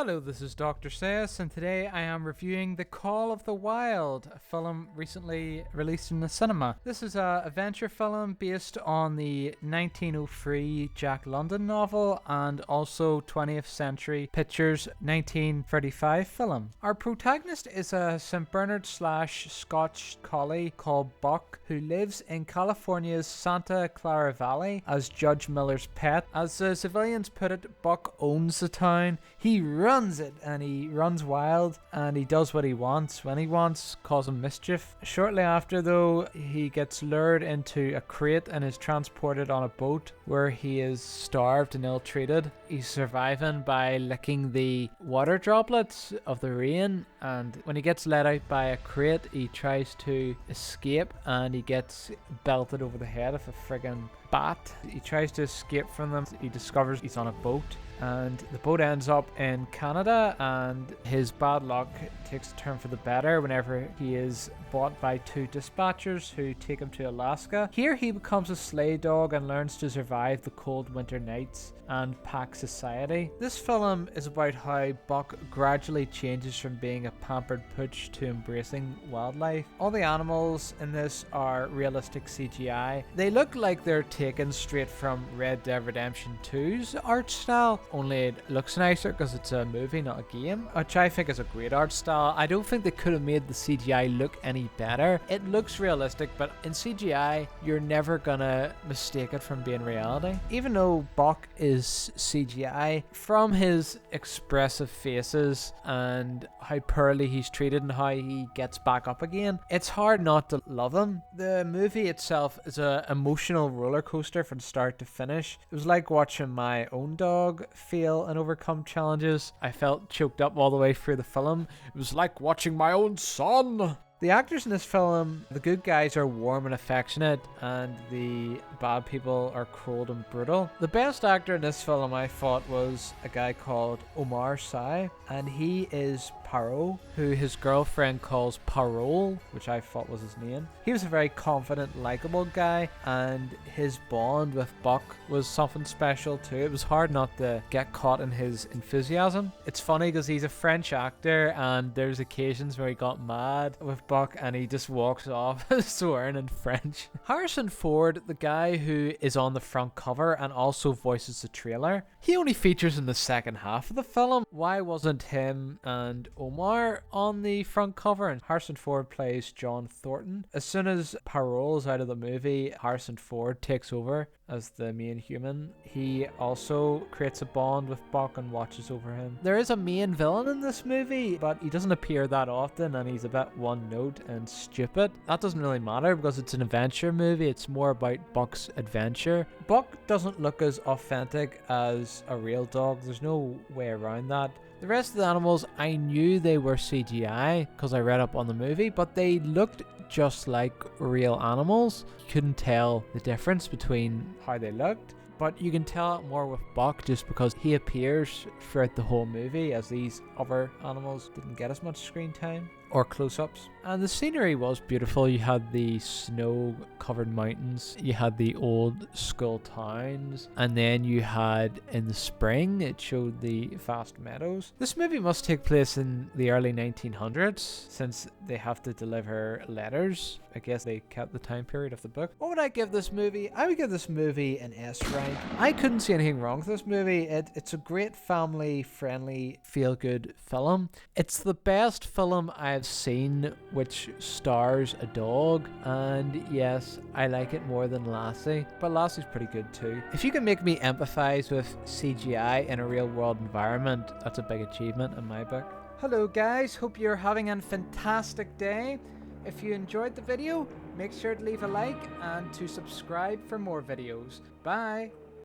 Hello, this is DrSayus, and today I am reviewing The Call of the Wild, a film recently released in the cinema. This is an adventure film based on the 1903 Jack London novel and also 20th Century Pictures 1935 film. Our protagonist is a St. Bernard / Scotch collie called Buck, who lives in California's Santa Clara Valley as Judge Miller's pet. As the civilians put it, Buck owns the town. He runs it, and he runs wild, and he does what he wants when he wants, causing mischief. Shortly after, though, he gets lured into a crate and is transported on a boat where he is starved and ill-treated. He's surviving by licking the water droplets of the rain, and when he gets let out by a crate, he tries to escape and he gets belted over the head of a friggin' bat. He tries to escape from them. He discovers he's on a boat, and the boat ends up in Canada, and his bad luck takes a turn for the better whenever he is bought by two dispatchers who take him to Alaska. Here he becomes a sleigh dog and learns to survive the cold winter nights and pack society. This film is about how Buck gradually changes from being a pampered pooch to embracing wildlife. All the animals in this are realistic CGI. They look like they're taken straight from Red Dead Redemption 2's art style, only it looks nicer because it's a movie, not a game, which I think is a great art style. I don't think they could have made the CGI look any better. It looks realistic, but in CGI, you're never gonna mistake it from being reality. Even though Buck is CGI, from his expressive faces and how poorly he's treated and how he gets back up again, it's hard not to love him. The movie itself is an emotional roller coaster from start to finish. It was like watching my own dog fail and overcome challenges. I felt choked up all the way through the film. It was like watching my own son. The actors in this film, the good guys are warm and affectionate, and the bad people are cold and brutal. The best actor in this film, I thought, was a guy called Omar Sy, and he is Poirot, who his girlfriend calls Parole, which I thought was his name. He was a very confident, likable guy, and his bond with Buck was something special too. It was hard not to get caught in his enthusiasm. It's funny because he's a French actor, and there's occasions where he got mad with Buck and he just walks off swearing in French. Harrison Ford, the guy who is on the front cover and also voices the trailer, he only features in the second half of the film. Why wasn't him and Omar on the front cover? And Harrison Ford plays John Thornton. As soon as Parole is out of the movie, Harrison Ford takes over as the main human. He also creates a bond with Buck and watches over him. There is a main villain in this movie, but he doesn't appear that often, and he's a bit one note and stupid. That doesn't really matter because it's an adventure movie. It's more about Buck's adventure. Buck doesn't look as authentic as a real dog. There's no way around that. The rest of the animals, I knew they were CGI because I read up on the movie, but they looked just like real animals. You couldn't tell the difference between how they looked, but you can tell it more with Buck just because he appears throughout the whole movie, as these other animals didn't get as much screen time or close-ups. And the scenery was beautiful. You had the snow-covered mountains, you had the old school towns, and then you had, in the spring, it showed the vast meadows. This movie must take place in the early 1900s, since they have to deliver letters. I guess they kept the time period of the book. What would I give this movie? I would give this movie an S rank. I couldn't see anything wrong with this movie. It's a great family-friendly, feel-good film. It's the best film I've seen which stars a dog, and yes, I like it more than Lassie, but Lassie's pretty good too. If you can make me empathize with CGI in a real world environment, that's a big achievement in my book. Hello guys, hope you're having a fantastic day. If you enjoyed the video, make sure to leave a like and to subscribe for more videos. Bye!